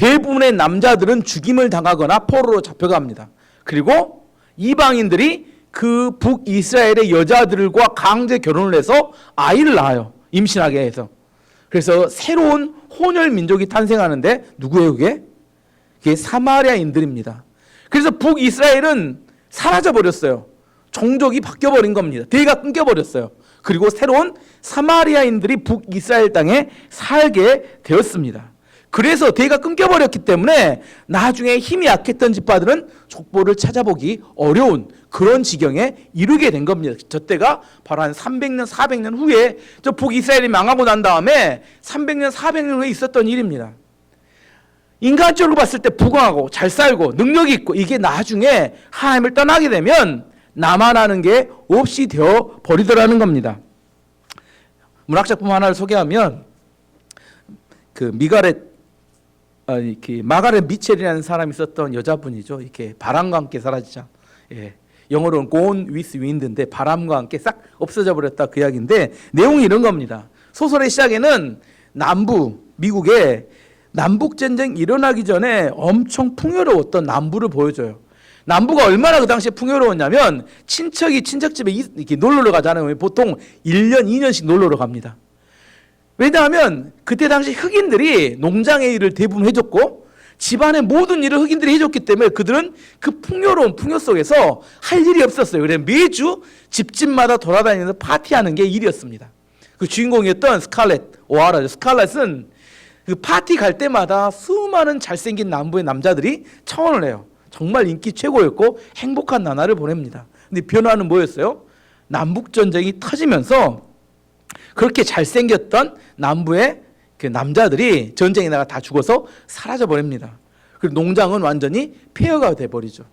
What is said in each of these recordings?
대부분의 남자들은 죽임을 당하거나 포로로 잡혀갑니다. 그리고 이방인들이 그 북이스라엘의 여자들과 강제 결혼을 해서 아이를 낳아요. 임신하게 해서. 그래서 새로운 혼혈 민족이 탄생하는데 누구예요 그게? 그게 사마리아인들입니다. 그래서 북이스라엘은 사라져버렸어요. 종족이 바뀌어버린 겁니다. 대가 끊겨버렸어요. 그리고 새로운 사마리아인들이 북이스라엘 땅에 살게 되었습니다. 그래서 대가 끊겨버렸기 때문에 나중에 힘이 약했던 지파들은 족보를 찾아보기 어려운 그런 지경에 이르게 된 겁니다. 저 때가 바로 한 300년, 400년 후에 저 북이스라엘이 망하고 난 다음에 300년, 400년 후에 있었던 일입니다. 인간적으로 봤을 때 부강하고 잘 살고 능력이 있고 이게 나중에 하나님을 떠나게 되면 나만 아는 게 없이 되어 버리더라는 겁니다. 문학작품 하나를 소개하면 그 마가렛 미첼이라는 사람이 썼던 여자분이죠. 이렇게 바람과 함께 사라지자. 예. 영어로는 Gone with Wind인데 바람과 함께 싹 없어져 버렸다 그 이야기인데 내용이 이런 겁니다. 소설의 시작에는 미국의 남북전쟁 일어나기 전에 엄청 풍요로웠던 남부를 보여줘요. 남부가 얼마나 그 당시에 풍요로웠냐면 친척이 친척집에 이렇게 놀러 가잖아요. 보통 1년, 2년씩 놀러 갑니다. 왜냐하면 그때 당시 흑인들이 농장의 일을 대부분 해줬고 집안의 모든 일을 흑인들이 해줬기 때문에 그들은 그 풍요로운 풍요 속에서 할 일이 없었어요. 그래서 매주 집집마다 돌아다니면서 파티하는 게 일이었습니다. 그 주인공이었던 스칼렛 오하라죠. 스칼렛은 그 파티 갈 때마다 수많은 잘생긴 남부의 남자들이 청혼을 해요. 정말 인기 최고였고 행복한 나날을 보냅니다. 근데 변화는 뭐였어요? 남북전쟁이 터지면서 그렇게 잘생겼던 남부의 그 남자들이 전쟁에 나가 다 죽어서 사라져 버립니다. 그리고 농장은 완전히 폐허가 돼 버리죠.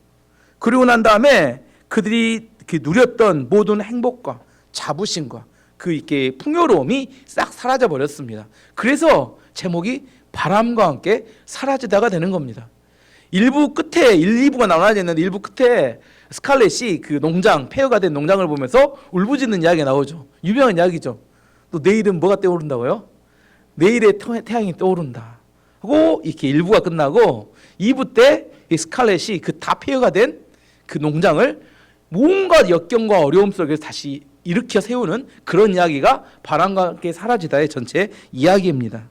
그리고 난 다음에 그들이 누렸던 모든 행복과 자부심과 그 이렇게 풍요로움이 싹 사라져 버렸습니다. 그래서 제목이 바람과 함께 사라지다가 되는 겁니다. 1부 끝에 1, 2부가 나눠져 있는데 1부 끝에 스칼렛이 그 농장, 폐허가 된 농장을 보면서 울부짖는 이야기가 나오죠. 유명한 이야기죠. 또 내일은 뭐가 떠오른다고요? 내일의 태양이 떠오른다. 하고 이렇게 1부가 끝나고 2부 때 이 스칼렛이 그 다 폐허가 된 그 농장을 뭔가 역경과 어려움 속에서 다시 일으켜 세우는 그런 이야기가 바람과 함께 사라지다의 전체 이야기입니다.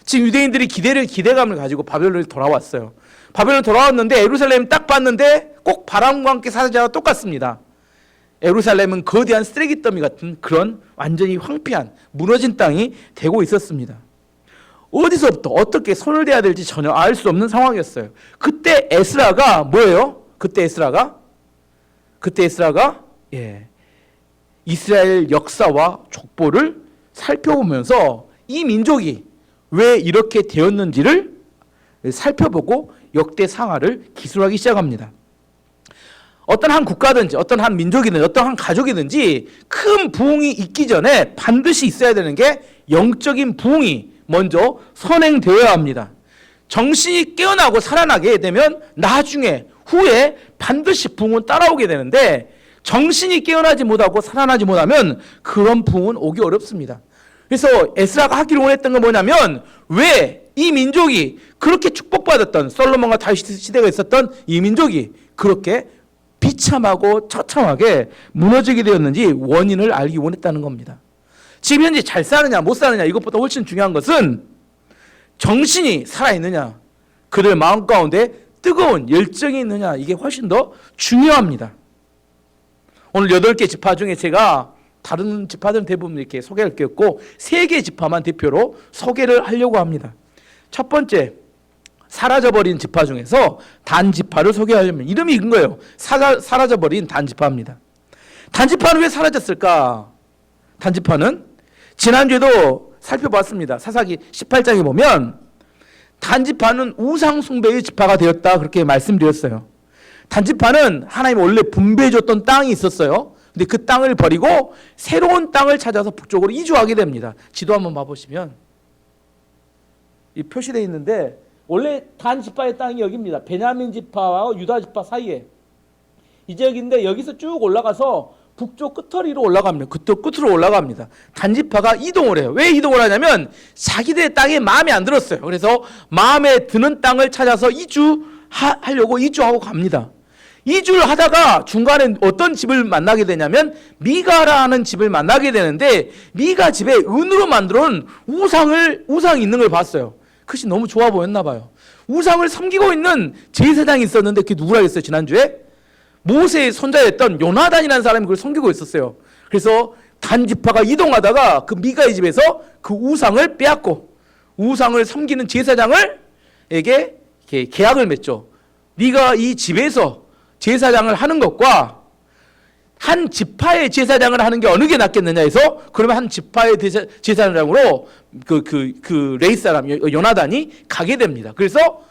지금 유대인들이 기대감을 가지고 바벨론에 돌아왔어요. 바벨론 돌아왔는데 예루살렘 딱 봤는데 꼭 바람과 함께 사라지다가 똑같습니다. 예루살렘은 거대한 쓰레기 더미 같은 그런 완전히 황폐한 무너진 땅이 되고 있었습니다. 어디서부터 어떻게 손을 대야 될지 전혀 알 수 없는 상황이었어요. 그때 에스라가 뭐예요? 그때 에스라가 이스라엘 역사와 족보를 살펴보면서 이 민족이 왜 이렇게 되었는지를 살펴보고 역대상하를 기술하기 시작합니다. 어떤 한 국가든지 어떤 한 민족이든지 어떤 한 가족이든지 큰 부흥이 있기 전에 반드시 있어야 되는 게 영적인 부흥이 먼저 선행되어야 합니다. 정신이 깨어나고 살아나게 되면 나중에 후에 반드시 부흥은 따라오게 되는데 정신이 깨어나지 못하고 살아나지 못하면 그런 부흥은 오기 어렵습니다. 그래서 에스라가 하기를 원했던 건 뭐냐면 왜 이 민족이 그렇게 축복받았던 솔로몬과 다윗 시대가 있었던 이 민족이 그렇게 비참하고 처참하게 무너지게 되었는지 원인을 알기 원했다는 겁니다. 지금 현재 잘 사느냐 못 사느냐 이것보다 훨씬 중요한 것은 정신이 살아있느냐 그들 마음 가운데 뜨거운 열정이 있느냐 이게 훨씬 더 중요합니다. 오늘 8개 지파 중에 제가 다른 지파들은 대부분 이렇게 소개할 게 없고 3개 지파만 대표로 소개를 하려고 합니다. 첫 번째 사라져버린 지파 중에서 단 지파를 소개하려면 이름이 이건 거예요. 사라져버린 단 지파입니다. 단 지파는 왜 사라졌을까? 단 지파는 지난주에도 살펴봤습니다. 사사기 18장에 보면 단 지파는 우상 숭배의 지파가 되었다 그렇게 말씀드렸어요. 단 지파는 하나님이 원래 분배해줬던 땅이 있었어요. 근데 그 땅을 버리고 새로운 땅을 찾아서 북쪽으로 이주하게 됩니다. 지도 한번 봐보시면 이 표시되어 있는데 원래 단 지파의 땅이 여기입니다. 베냐민 지파와 유다 지파 사이에 이 지역인데 여기서 쭉 올라가서 북쪽 끝허리로 올라갑니다. 그쪽 끝으로 올라갑니다. 단지파가 이동을 해요. 왜 이동을 하냐면 자기들의 땅에 마음에 안 들었어요. 그래서 마음에 드는 땅을 찾아서 이주하려고 이주하고 갑니다. 이주를 하다가 중간에 어떤 집을 만나게 되냐면 미가라는 집을 만나게 되는데 미가 집에 은으로 만들어 놓은 우상이 있는 걸 봤어요. 그것이 너무 좋아 보였나 봐요. 우상을 섬기고 있는 제사장이 있었는데 그게 누구라 했어요? 지난주에 모세의 손자였던 요나단이라는 사람이 그걸 섬기고 있었어요. 그래서 단지파가 이동하다가 그 미가의 집에서 그 우상을 빼앗고 우상을 섬기는 제사장에게 계약을 맺죠. 네가 이 집에서 제사장을 하는 것과 한 지파의 제사장을 하는 게 어느 게 낫겠느냐 해서 그러면 한 지파의 제사장으로 그 레위 사람 요나단이 가게 됩니다. 그래서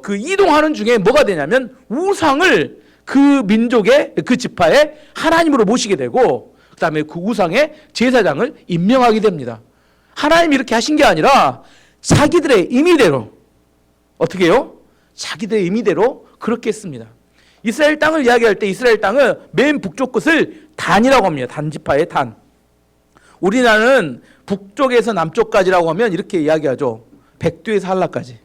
그 이동하는 중에 뭐가 되냐면 우상을 그 민족의 그 지파의 하나님으로 모시게 되고 그다음에 그 우상의 제사장을 임명하게 됩니다. 하나님이 이렇게 하신 게 아니라 자기들의 임의대로 어떻게 해요? 자기들의 임의대로 그렇게 했습니다. 이스라엘 땅을 이야기할 때 이스라엘 땅은 맨 북쪽 끝을 단이라고 합니다. 단지파의 단. 우리나라는 북쪽에서 남쪽까지라고 하면 이렇게 이야기하죠. 백두에서 한라까지.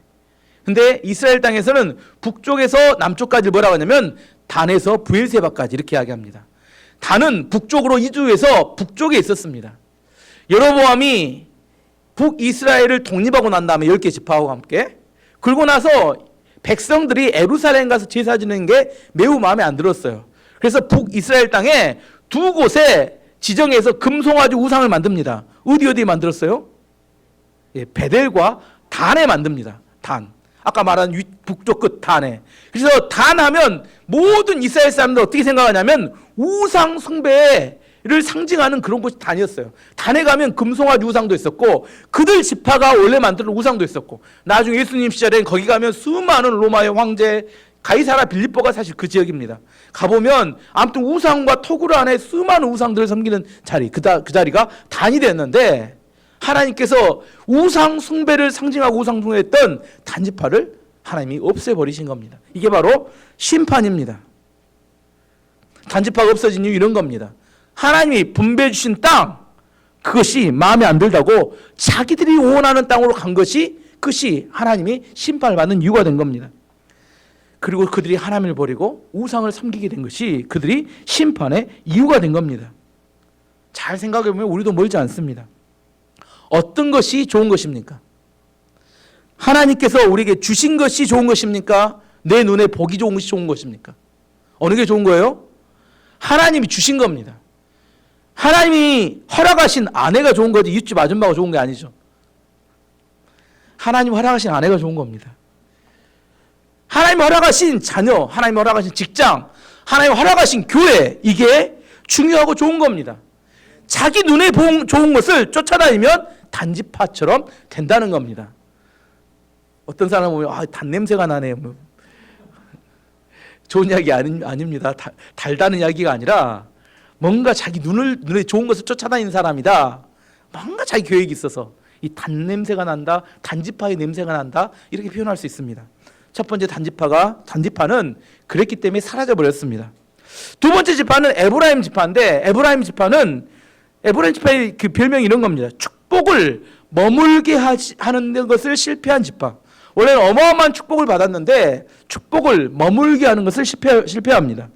근데 이스라엘 땅에서는 북쪽에서 남쪽까지 뭐라고 하냐면 단에서 브엘세바까지 이렇게 이야기합니다. 단은 북쪽으로 이주해서 북쪽에 있었습니다. 여로보암이 북이스라엘을 독립하고 난 다음에 10개 지파와 함께 그러고 나서 백성들이 예루살렘 가서 제사 지내는 게 매우 마음에 안 들었어요. 그래서 북이스라엘 땅에 두 곳에 지정해서 금송아지 우상을 만듭니다. 어디 만들었어요? 베델과 단에 만듭니다. 단. 아까 말한 북쪽 끝 단에. 그래서 단하면 모든 이스라엘 사람들 어떻게 생각하냐면 우상 숭배를 상징하는 그런 곳이 단이었어요. 단에 가면 금송아지 우상도 있었고 그들 지파가 원래 만든 우상도 있었고 나중에 예수님 시절엔 거기 가면 수많은 로마의 황제 가이사라 빌립보가 사실 그 지역입니다. 가보면 아무튼 우상과 토굴 안에 수많은 우상들을 섬기는 자리 그 자리가 단이 됐는데 하나님께서 우상 숭배를 상징하고 우상 숭배했던 단지파를 하나님이 없애버리신 겁니다. 이게 바로 심판입니다. 단지파가 없어진 이유 이런 겁니다. 하나님이 분배해 주신 땅 그것이 마음에 안 들다고 자기들이 원하는 땅으로 간 것이 그것이 하나님이 심판을 받는 이유가 된 겁니다. 그리고 그들이 하나님을 버리고 우상을 섬기게 된 것이 그들이 심판의 이유가 된 겁니다. 잘 생각해 보면 우리도 멀지 않습니다. 어떤 것이 좋은 것입니까? 하나님께서 우리에게 주신 것이 좋은 것입니까? 내 눈에 보기 좋은 것이 좋은 것입니까? 어느 게 좋은 거예요? 하나님이 주신 겁니다. 하나님이 허락하신 아내가 좋은 거지 이웃집 아줌마가 좋은 게 아니죠. 하나님 허락하신 아내가 좋은 겁니다. 하나님 허락하신 자녀, 하나님 허락하신 직장, 하나님 허락하신 교회 이게 중요하고 좋은 겁니다. 자기 눈에 좋은 것을 쫓아다니면 단지파처럼 된다는 겁니다. 어떤 사람은 보면 단냄새가 나네. 좋은 이야기 아닙니다. 달다는 이야기가 아니라 뭔가 자기 눈에 좋은 것을 쫓아다니는 사람이다. 뭔가 자기 계획이 있어서 이 단냄새가 난다. 단지파의 냄새가 난다. 이렇게 표현할 수 있습니다. 첫 번째 단지파는 그랬기 때문에 사라져버렸습니다. 두 번째 지파는 에브라임 지파인데 에브라임 지파의 그 별명이 이런 겁니다. 축복을 머물게 하는 것을 실패한 지파. 원래는 어마어마한 축복을 받았는데 축복을 머물게 하는 것을 실패합니다.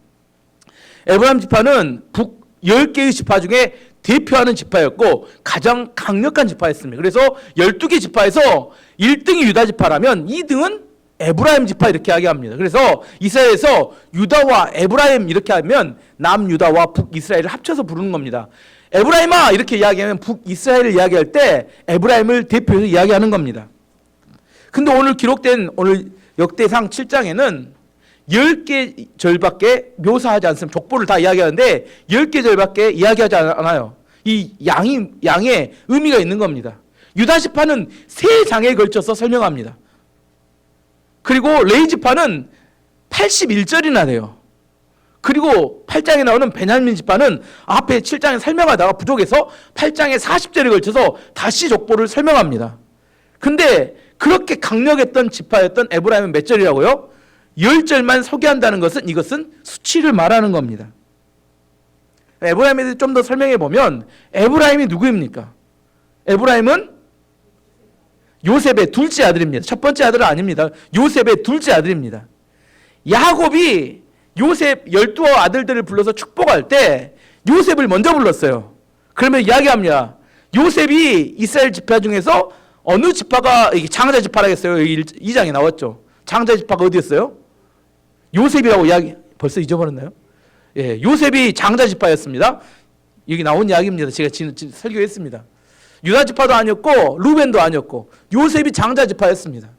에브라임 지파는 북 10개의 지파 중에 대표하는 지파였고 가장 강력한 지파였습니다. 그래서 12개 지파에서 1등이 유다 지파라면 2등은 에브라임 지파 이렇게 이야기합니다. 그래서 이스라엘에서 유다와 에브라임 이렇게 하면 남유다와 북이스라엘을 합쳐서 부르는 겁니다. 에브라임아 이렇게 이야기하면 북이스라엘을 이야기할 때 에브라임을 대표해서 이야기하는 겁니다. 근데 오늘 기록된 오늘 역대상 7장에는 10개 절밖에 묘사하지 않습니다. 족보를 다 이야기하는데 10개 절밖에 이야기하지 않아요. 이 양의 의미가 있는 겁니다. 유다 지파는 3장에 걸쳐서 설명합니다. 그리고 레위 지파는 81절이나 돼요. 그리고 8장에 나오는 베냐민 지파는 앞에 7장에 설명하다가 부족해서 8장에 40절에 걸쳐서 다시 족보를 설명합니다. 근데 그렇게 강력했던 지파였던 에브라임은 몇 절이라고요? 10절만 소개한다는 것은 이것은 수치를 말하는 겁니다. 에브라임에 대해서 좀 더 설명해 보면 에브라임이 누구입니까? 에브라임은 요셉의 둘째 아들입니다. 첫 번째 아들은 아닙니다. 요셉의 둘째 아들입니다. 야곱이 요셉 12아들들을 불러서 축복할 때 요셉을 먼저 불렀어요. 그러면 이야기합니다. 요셉이 이스라엘 지파 중에서 어느 지파가 장자 지파라겠어요. 여기 2장에 나왔죠. 장자 지파가 어디였어요? 요셉이라고 이야기 벌써 잊어버렸나요? 예, 요셉이 장자 지파였습니다. 여기 나온 이야기입니다. 제가 지금 설교했습니다. 유다 지파도 아니었고 루벤도 아니었고 요셉이 장자 지파였습니다.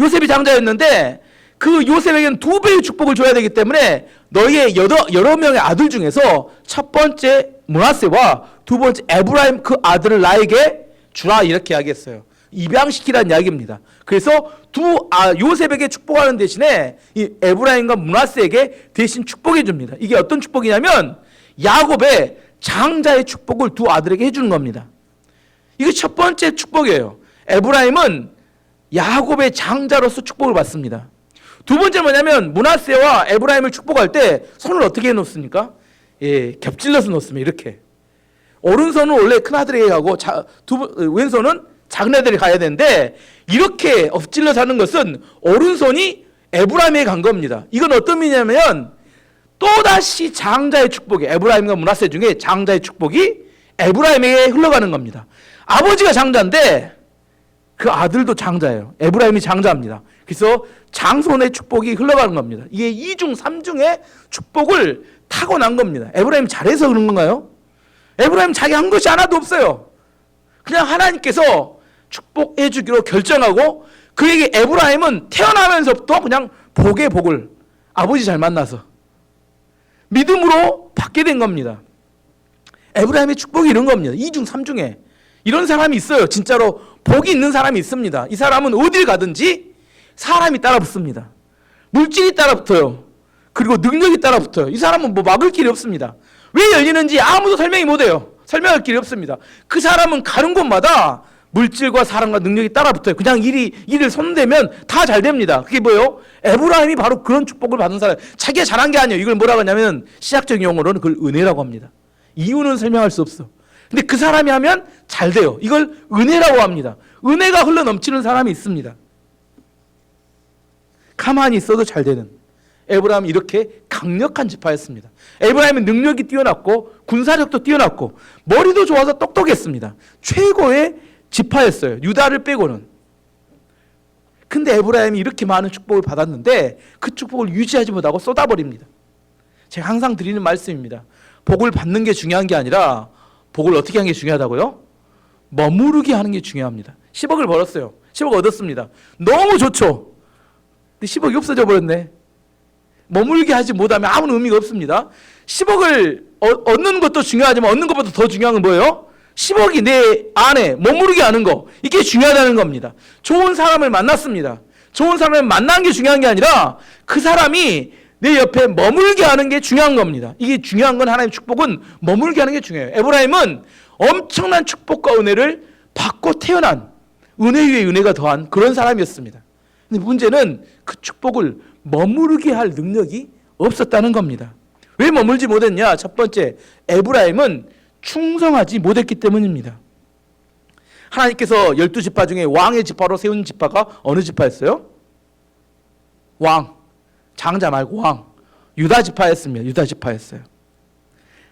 요셉이 장자였는데 그 요셉에게는 2배의 축복을 줘야 되기 때문에 너희의 여러 명의 아들 중에서 첫 번째 므낫세와 두 번째 에브라임 그 아들을 나에게 주라 이렇게 이야기했어요. 입양시키라는 이야기입니다. 그래서 요셉에게 축복하는 대신에 이 에브라임과 므낫세에게 대신 축복해 줍니다. 이게 어떤 축복이냐면 야곱의 장자의 축복을 두 아들에게 해주는 겁니다. 이게 첫 번째 축복이에요. 에브라임은 야곱의 장자로서 축복을 받습니다. 두 번째 뭐냐면 므낫세와 에브라임을 축복할 때 손을 어떻게 해놓습니까? 예, 겹질러서 놓습니다. 이렇게 오른손은 원래 큰 아들에게 가고 왼손은 작은 아들이 가야 되는데 이렇게 엎질러서 하는 것은 오른손이 에브라임에게 간 겁니다. 이건 어떤 의미냐면 또다시 장자의 축복이 에브라임과 므낫세 중에 장자의 축복이 에브라임에게 흘러가는 겁니다. 아버지가 장자인데 그 아들도 장자예요. 에브라임이 장자입니다. 그래서 장손의 축복이 흘러가는 겁니다. 이게 2중 3중의 축복을 타고난 겁니다. 에브라임이 잘해서 그런 건가요? 에브라임 자기 한 것이 하나도 없어요. 그냥 하나님께서 축복해 주기로 결정하고 그에게 에브라임은 태어나면서부터 그냥 복의 복을 아버지 잘 만나서 믿음으로 받게 된 겁니다. 에브라임의 축복이 이런 겁니다. 2중 3중에 이런 사람이 있어요. 진짜로 복이 있는 사람이 있습니다. 이 사람은 어딜 가든지 사람이 따라붙습니다. 물질이 따라붙어요. 그리고 능력이 따라붙어요. 이 사람은 뭐 막을 길이 없습니다. 왜 열리는지 아무도 설명이 못해요. 설명할 길이 없습니다. 그 사람은 가는 곳마다 물질과 사람과 능력이 따라붙어요. 그냥 일을 손대면 다 잘 됩니다. 그게 뭐예요? 에브라임이 바로 그런 축복을 받은 사람. 자기가 잘한 게 아니에요. 이걸 뭐라고 하냐면 시학적 용어로는 그걸 은혜라고 합니다. 이유는 설명할 수 없어. 근데 그 사람이 하면 잘 돼요. 이걸 은혜라고 합니다. 은혜가 흘러 넘치는 사람이 있습니다. 가만히 있어도 잘 되는. 에브라임은 이렇게 강력한 지파였습니다. 에브라임은 능력이 뛰어났고 군사력도 뛰어났고 머리도 좋아서 똑똑했습니다. 최고의 지파였어요. 유다를 빼고는. 근데 에브라임이 이렇게 많은 축복을 받았는데 그 축복을 유지하지 못하고 쏟아버립니다. 제가 항상 드리는 말씀입니다. 복을 받는 게 중요한 게 아니라 복을 어떻게 하는 게 중요하다고요? 머무르게 하는 게 중요합니다. 10억을 벌었어요. 10억 얻었습니다. 너무 좋죠. 근데 10억이 없어져 버렸네. 머물게 하지 못하면 아무런 의미가 없습니다. 10억을 얻는 것도 중요하지만 얻는 것보다 더 중요한 건 뭐예요? 10억이 내 안에 머무르게 하는 거. 이게 중요하다는 겁니다. 좋은 사람을 만났습니다. 좋은 사람을 만난 게 중요한 게 아니라 그 사람이 내 옆에 머물게 하는 게 중요한 겁니다. 이게 중요한 건 하나님의 축복은 머물게 하는 게 중요해요. 에브라임은 엄청난 축복과 은혜를 받고 태어난 은혜 위에 은혜가 더한 그런 사람이었습니다. 근데 문제는 그 축복을 머무르게 할 능력이 없었다는 겁니다. 왜 머물지 못했냐? 첫 번째, 에브라임은 충성하지 못했기 때문입니다. 하나님께서 12지파 중에 왕의 지파로 세운 지파가 어느 지파였어요? 왕. 장자 말고 왕. 유다 지파였습니다. 유다 지파였어요.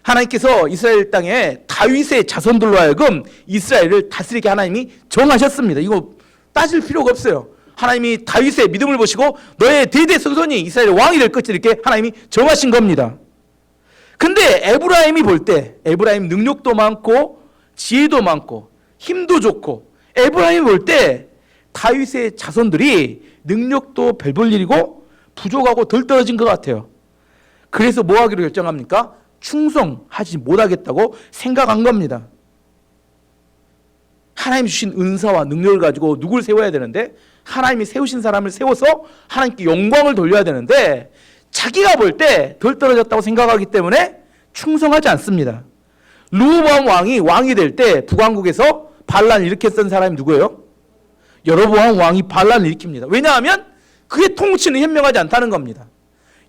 하나님께서 이스라엘 땅에 다윗의 자손들로 하여금 이스라엘을 다스리게 하나님이 정하셨습니다. 이거 따질 필요가 없어요. 하나님이 다윗의 믿음을 보시고 너의 대대 성손이 이스라엘의 왕이 될 것을 이렇게 하나님이 정하신 겁니다. 근데 에브라임이 볼 때 에브라임 능력도 많고 지혜도 많고 힘도 좋고 에브라임이 볼 때 다윗의 자손들이 능력도 별 볼 일이고 부족하고 덜 떨어진 것 같아요. 그래서 뭐 하기로 결정합니까? 충성하지 못하겠다고 생각한 겁니다. 하나님 주신 은사와 능력을 가지고 누굴 세워야 되는데 하나님이 세우신 사람을 세워서 하나님께 영광을 돌려야 되는데 자기가 볼 때 덜 떨어졌다고 생각하기 때문에 충성하지 않습니다. 르호보암 왕이 왕이 될 때 북왕국에서 반란을 일으켰던 사람이 누구예요? 여로보암 왕이 반란을 일으킵니다. 왜냐하면 그의 통치는 현명하지 않다는 겁니다.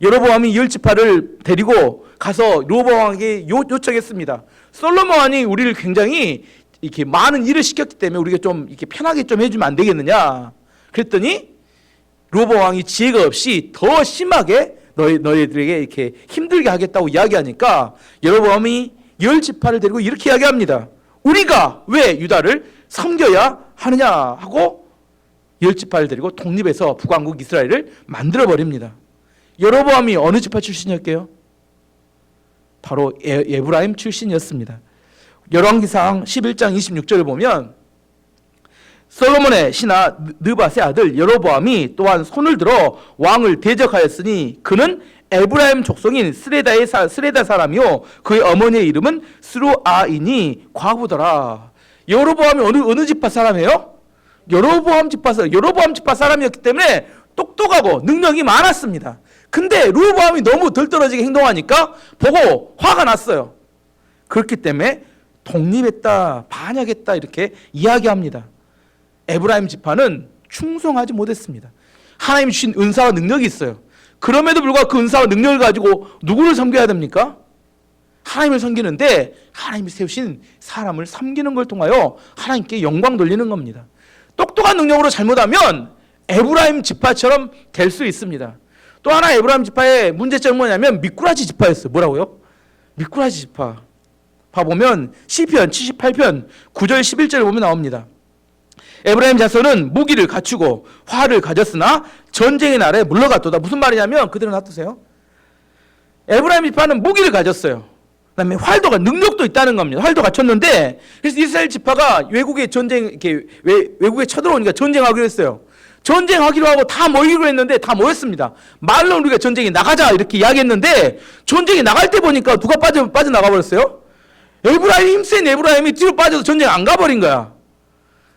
여로보암이 10지파를 데리고 가서 르호보암에게 요청했습니다. 솔로몬 왕이 우리를 굉장히 이렇게 많은 일을 시켰기 때문에 우리가 좀 이렇게 편하게 좀 해주면 안 되겠느냐. 그랬더니 르호보암 왕이 지혜가 없이 더 심하게 너희들에게 이렇게 힘들게 하겠다고 이야기하니까 여로보암이 10지파를 데리고 이렇게 이야기합니다. 우리가 왜 유다를 섬겨야 하느냐 하고 10지파를 데리고 독립해서 북왕국 이스라엘을 만들어 버립니다. 여로보암이 어느 지파 출신이었게요? 바로 에브라임 출신이었습니다. 열왕기상 11장 26절을 보면 솔로몬의 신하 느밧의 아들 여로보암이 또한 손을 들어 왕을 대적하였으니 그는 에브라임 족속인 스레다 사람이요 그의 어머니의 이름은 스루아이니 과부더라. 여로보암이 어느 지파 사람이에요? 여로보암 지파 사람이었기 때문에 똑똑하고 능력이 많았습니다. 근데 르호보암이 너무 덜떨어지게 행동하니까 보고 화가 났어요. 그렇기 때문에 독립했다, 반역했다 이렇게 이야기합니다. 에브라임 지파는 충성하지 못했습니다. 하나님이 주신 은사와 능력이 있어요. 그럼에도 불구하고 그 은사와 능력을 가지고 누구를 섬겨야 됩니까? 하나님을 섬기는데 하나님이 세우신 사람을 섬기는 걸 통하여 하나님께 영광 돌리는 겁니다. 똑똑한 능력으로 잘못하면 에브라임 지파처럼 될 수 있습니다. 또 하나 에브라임 지파의 문제점은 뭐냐면 미꾸라지 지파였어요. 뭐라고요? 미꾸라지 지파. 봐보면 시편 78편 9절 11절을 보면 나옵니다. 에브라임 자손은 무기를 갖추고 활을 가졌으나 전쟁의 날에 물러갔도다. 무슨 말이냐면 그대로 놔두세요. 에브라임 지파는 무기를 가졌어요. 그다음에 활도가 능력도 있다는 겁니다. 활도 갖췄는데 그래서 이스라엘 지파가 외국에 외국에 쳐들어오니까 전쟁하기로 했어요. 전쟁하기로 하고 다 모이기로 했는데 다 모였습니다. 말로 우리가 전쟁에 나가자 이렇게 이야기했는데 전쟁에 나갈 때 보니까 누가 빠져나가 버렸어요? 에브라임 힘센 에브라임이 뒤로 빠져서 전쟁 안 가버린 거야.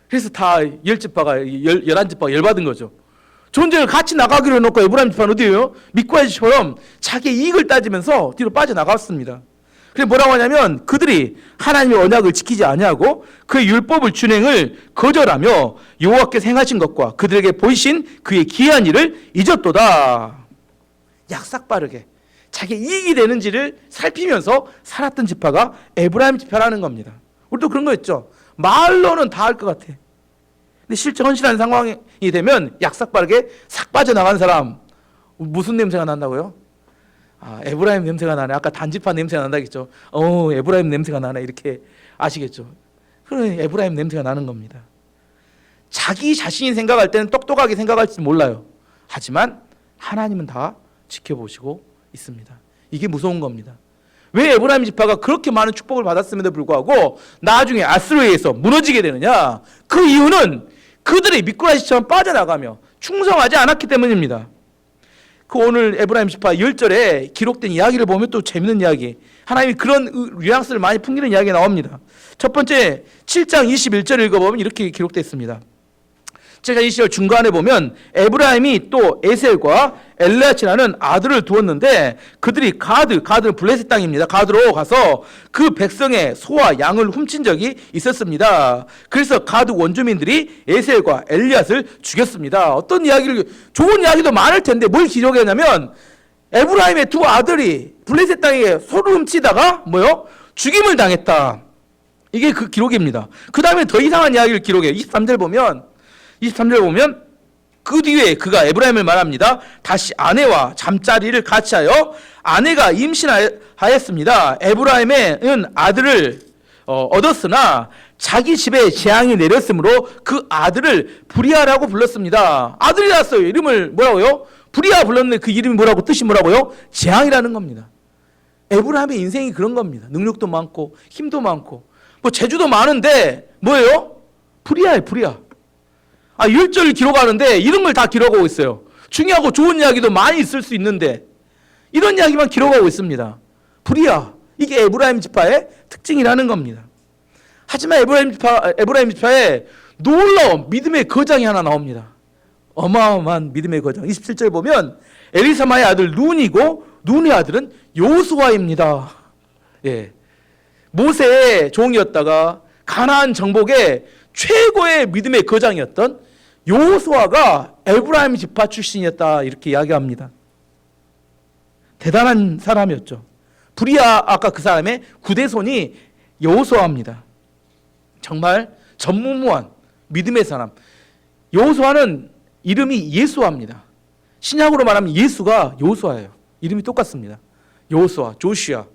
그래서 다 11지파가 열받은 거죠. 전쟁을 같이 나가기로 해놓고 에브라임 지파는 어디예요? 미꾸라지처럼 자기의 이익을 따지면서 뒤로 빠져나갔습니다. 그래서 뭐라고 하냐면 그들이 하나님의 언약을 지키지 아니하고 그의 율법을 준행을 거절하며 여호와께서 행하신 것과 그들에게 보이신 그의 기이한 일을 잊었도다. 약삭빠르게 자기 이익이 되는지를 살피면서 살았던 지파가 에브라임 지파라는 겁니다. 우리도 그런 거 있죠. 말로는 다 할 것 같아. 근데 실제 헌신하는 상황이 되면 약삭빠르게 싹 빠져나간 사람 무슨 냄새가 난다고요? 에브라임 냄새가 나네. 아까 단지파 냄새가 난다겠죠. 에브라임 냄새가 나네. 이렇게 아시겠죠. 그래, 에브라임 냄새가 나는 겁니다. 자기 자신이 생각할 때는 똑똑하게 생각할지 몰라요. 하지만 하나님은 다 지켜보시고 있습니다. 이게 무서운 겁니다. 왜 에브라임 지파가 그렇게 많은 축복을 받았음에도 불구하고 나중에 아스로에 의해서 무너지게 되느냐? 그 이유는 그들의 미꾸라지처럼 빠져나가며 충성하지 않았기 때문입니다. 그 오늘 에브라임 지파 10절에 기록된 이야기를 보면 또 재밌는 이야기, 하나님이 그런 뉘앙스를 많이 풍기는 이야기가 나옵니다. 첫 번째 7장 21절을 읽어보면 이렇게 기록되어 있습니다. 7장 20절 중간에 보면 에브라임이 또 에셀과 엘레아치라는 아들을 두었는데 그들이 가드는 블레셋 땅입니다. 가드로 가서 그 백성의 소와 양을 훔친 적이 있었습니다. 그래서 가드 원주민들이 에셀과 엘리앗을 죽였습니다. 어떤 이야기를, 좋은 이야기도 많을 텐데 뭘 기록했냐면 에브라임의 두 아들이 블레셋 땅에 소를 훔치다가 죽임을 당했다. 이게 그 기록입니다. 그 다음에 더 이상한 이야기를 기록해요. 23절 보면 그 뒤에 그가 에브라임을 말합니다. 다시 아내와 잠자리를 같이 하여 아내가 임신하였습니다. 에브라임은 아들을 얻었으나 자기 집에 재앙이 내렸으므로 그 아들을 브리아라고 불렀습니다. 아들이 낳았어요. 이름을 뭐라고요? 브리아 불렀는데 그 이름이 뭐라고, 뜻이 뭐라고요? 재앙이라는 겁니다. 에브라임의 인생이 그런 겁니다. 능력도 많고 힘도 많고 재주도 많은데 뭐예요? 브리아예요. 브리아. 10절을 기록하는데 이런 걸 다 기록하고 있어요. 중요하고 좋은 이야기도 많이 있을 수 있는데 이런 이야기만 기록하고 있습니다. 브리아, 이게 에브라임 지파의 특징이라는 겁니다. 하지만 에브라임 지파에 놀라운 믿음의 거장이 하나 나옵니다. 어마어마한 믿음의 거장. 27절 보면 엘리사마의 아들 눈이고 눈의 아들은 요수아입니다. 예. 모세의 종이었다가 가나안 정복의 최고의 믿음의 거장이었던 요수아가 에브라임 지파 출신이었다, 이렇게 이야기합니다. 대단한 사람이었죠. 부리아 아까 그 사람의 구대손이 여호수아입니다. 정말 전무후무한 믿음의 사람. 여호수아는 이름이 예수아입니다. 신약으로 말하면 예수가 여호수아예요. 이름이 똑같습니다. 여호수아, 조슈아,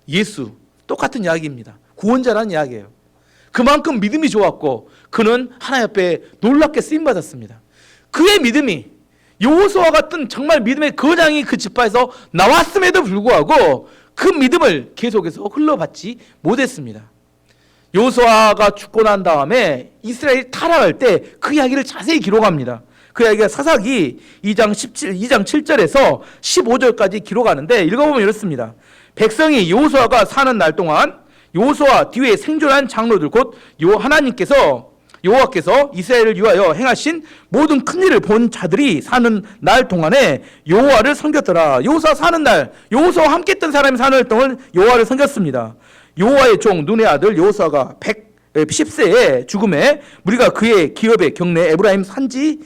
예수 똑같은 이야기입니다. 구원자라는 이야기예요. 그만큼 믿음이 좋았고 그는 하나님 앞에 놀랍게 쓰임 받았습니다. 그의 믿음이 여호수아 같은 정말 믿음의 거장이 그 지파에서 나왔음에도 불구하고 그 믿음을 계속해서 흘러받지 못했습니다. 여호수아가 죽고 난 다음에 이스라엘이 타락할 때 그 이야기를 자세히 기록합니다. 그 이야기가 사사기 2장 7절에서 15절까지 기록하는데 읽어보면 이렇습니다. 백성이 여호수아가 사는 날 동안 여호수아 뒤에 생존한 장로들 곧 여호와께서 이스라엘을 위하여 행하신 모든 큰 일을 본 자들이 사는 날 동안에 여호와를 섬겼더라. 여호수아 사는 날, 여호수아와 함께 했던 사람이 사는 날 동안 여호와를 섬겼습니다. 여호와의 종 눈의 아들 여호수아가 110세에 죽음에 무리가 그의 기업의 경내 에브라임 산지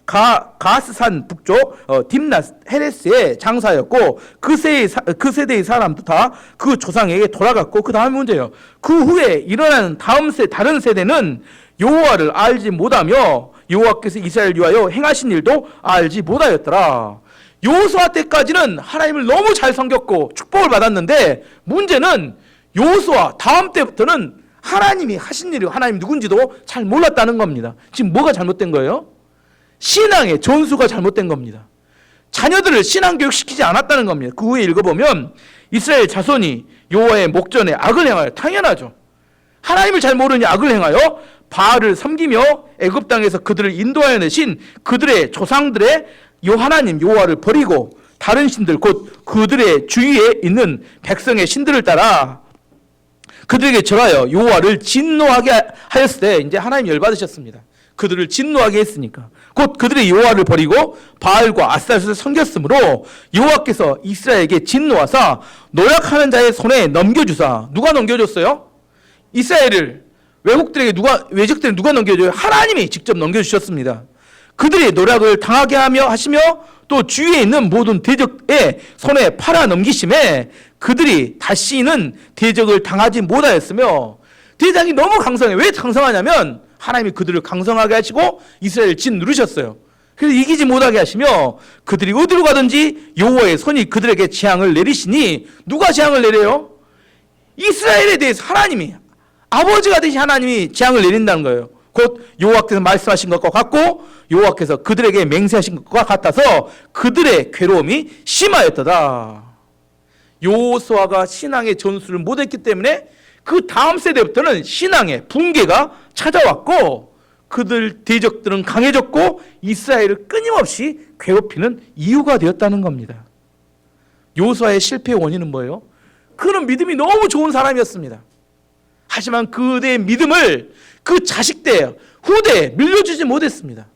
가스산 북쪽 딥낫 헤레스에 장사였고 그 세대의 사람도 다 그 조상에게 돌아갔고 그 다음 문제예요. 그 후에 일어나는 다른 세대는 여호와를 알지 못하며 여호와께서 이스라엘을 위하여 행하신 일도 알지 못하였더라. 여호수아 때까지는 하나님을 너무 잘 섬겼고 축복을 받았는데 문제는 여호수아 다음 때부터는 하나님이 하신 일이 하나님 누군지도 잘 몰랐다는 겁니다. 지금 뭐가 잘못된 거예요? 신앙의 전수가 잘못된 겁니다. 자녀들을 신앙교육 시키지 않았다는 겁니다. 그 후에 읽어보면 이스라엘 자손이 여호와의 목전에 악을 행하여, 당연하죠. 하나님을 잘 모르니 악을 행하여 바알을 섬기며 애굽 땅에서 그들을 인도하여 내신 그들의 조상들의 하나님 여호와를 버리고 다른 신들 곧 그들의 주위에 있는 백성의 신들을 따라 그들에게 절하여 여호와를 진노하게 하였을 때 이제 하나님 열받으셨습니다. 그들을 진노하게 했으니까 곧 그들의 여호와를 버리고 바알과 아스타롯을 섬겼으므로 여호와께서 이스라엘에게 진노하사 노력하는 자의 손에 넘겨주사. 누가 넘겨줬어요? 이스라엘을 외적들에게 누가 넘겨줘요? 하나님이 직접 넘겨주셨습니다. 그들이 노력을 당하게 하시며 또 주위에 있는 모든 대적의 손에 팔아 넘기심에 그들이 다시는 대적을 당하지 못하였으며 대장이 너무 강성해. 왜 강성하냐면 하나님이 그들을 강성하게 하시고 이스라엘을 짓누르셨어요. 그래서 이기지 못하게 하시며 그들이 어디로 가든지 여호와의 손이 그들에게 재앙을 내리시니 누가 재앙을 내려요? 이스라엘에 대해서 하나님이 아버지가 되신 하나님이 재앙을 내린다는 거예요. 곧 여호와께서 말씀하신 것과 같고 여호와께서 그들에게 맹세하신 것과 같아서 그들의 괴로움이 심하였더라. 여호수아가 신앙의 전수를 못했기 때문에 그 다음 세대부터는 신앙의 붕괴가 찾아왔고 그들 대적들은 강해졌고 이스라엘을 끊임없이 괴롭히는 이유가 되었다는 겁니다. 여호수아의 실패의 원인은 뭐예요? 그는 믿음이 너무 좋은 사람이었습니다. 하지만 그대의 믿음을 그 자식대, 후대에 밀려주지 못했습니다.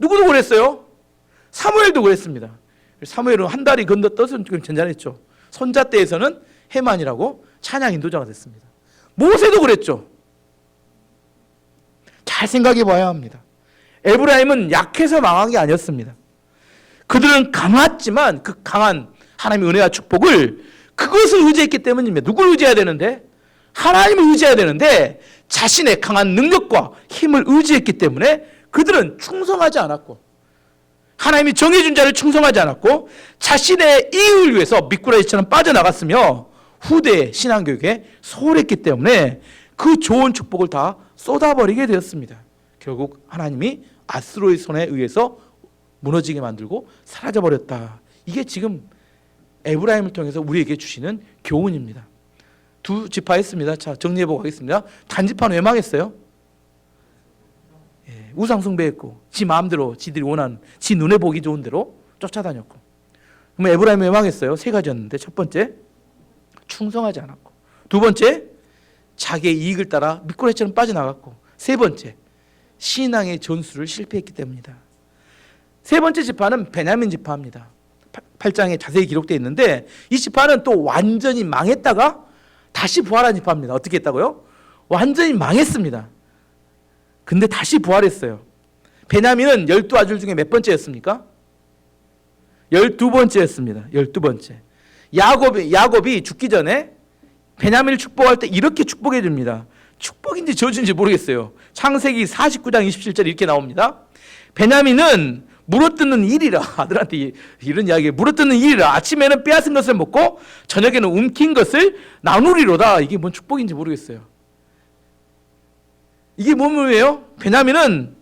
누구도 그랬어요? 사무엘도 그랬습니다. 사무엘은 한 달이 건너떠서 전전했죠. 손자 때에서는 해만이라고 찬양 인도자가 됐습니다. 모세도 그랬죠. 잘 생각해 봐야 합니다. 에브라임은 약해서 망한 게 아니었습니다. 그들은 강했지만 그 강한 하나님의 은혜와 축복을 그것을 의지했기 때문입니다. 누구를 의지해야 되는데? 하나님을 의지해야 되는데 자신의 강한 능력과 힘을 의지했기 때문에 그들은 충성하지 않았고 하나님이 정해준 자를 충성하지 않았고 자신의 이익을 위해서 미꾸라지처럼 빠져나갔으며 후대의 신앙교육에 소홀했기 때문에 그 좋은 축복을 다 쏟아버리게 되었습니다. 결국 하나님이 아수르의 손에 의해서 무너지게 만들고 사라져버렸다. 이게 지금 에브라임을 통해서 우리에게 주시는 교훈입니다. 두 지파 했습니다. 자, 정리해보고 가겠습니다. 단지파는 왜 망했어요? 우상 숭배했고 지 마음대로 지들이 원하는 지 눈에 보기 좋은 대로 쫓아다녔고. 그럼 에브라임이 왜 망했어요? 세 가지였는데 첫 번째 충성하지 않았고 두 번째 자기의 이익을 따라 미꾸라지처럼 빠져나갔고 세 번째 신앙의 전수를 실패했기 때문이다. 세 번째 지파는 베냐민 지파입니다. 8장에 자세히 기록되어 있는데 이 지파는 또 완전히 망했다가 다시 부활한 지파입니다. 어떻게 했다고요? 완전히 망했습니다. 근데 다시 부활했어요. 베냐민은 12아들 중에 몇 번째였습니까? 12번째였습니다. 12번째. 야곱이 죽기 전에 베냐민을 축복할 때 이렇게 축복해 줍니다. 축복인지 저주인지 모르겠어요. 창세기 49장 27절 이렇게 나옵니다. 베냐민은 물어뜯는 일이라, 아들한테 이런 이야기, 물어뜯는 일이라. 아침에는 빼앗은 것을 먹고 저녁에는 움킨 것을 나누리로다. 이게 뭔 축복인지 모르겠어요. 이게 뭐예요? 베냐민은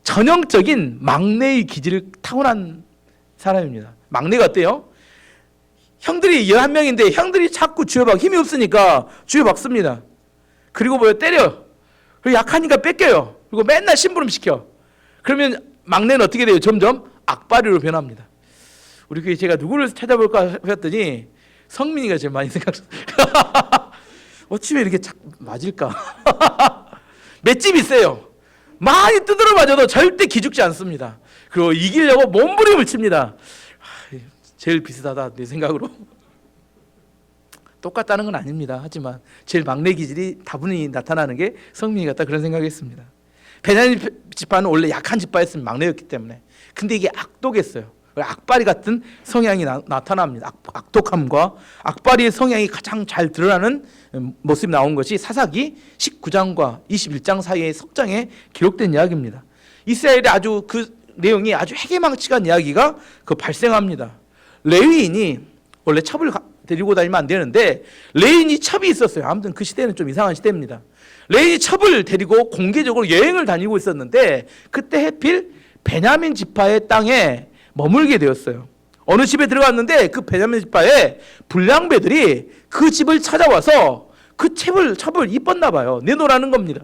전형적인 막내의 기질을 타고난 사람입니다. 막내가 어때요? 형들이 11명인데 형들이 자꾸 쥐어박, 힘이 없으니까 쥐어박습니다. 그리고 뭐요? 때려. 그리고 약하니까 뺏겨요. 그리고 맨날 심부름 시켜. 그러면 막내는 어떻게 돼요? 점점 악바리로 변합니다. 우리 교회 제가 누구를 찾아볼까 했더니 성민이가 제일 많이 생각했어요. 어찌면 이렇게 맞을까? 맷집이 세요. 많이 두드려 맞아도 절대 기죽지 않습니다. 그리고 이기려고 몸부림을 칩니다. 제일 비슷하다 내 생각으로. 똑같다는 건 아닙니다. 하지만 제일 막내 기질이 다분히 나타나는 게 성민이 같다 그런 생각했습니다. 베냐민 지파는 원래 약한 지파였으면 막내였기 때문에. 근데 이게 악독했어요. 악바리 같은 성향이 나타납니다. 악독함과 악바리의 성향이 가장 잘 드러나는 모습이 나온 것이 사사기 19장과 21장 사이의 석장에 기록된 이야기입니다. 이스라엘의 아주 그 내용이 아주 해괴망측한 이야기가 발생합니다. 레위인이 원래 첩을 데리고 다니면 안 되는데 레위인이 첩이 있었어요. 아무튼 그 시대는 좀 이상한 시대입니다. 레위인이 첩을 데리고 공개적으로 여행을 다니고 있었는데 그때 하필 베냐민 지파의 땅에 머물게 되었어요. 어느 집에 들어갔는데 그 베냐민 지파의 불량배들이 그 집을 찾아와서 그 첩을 이뻤나 봐요. 내놓으라는 겁니다.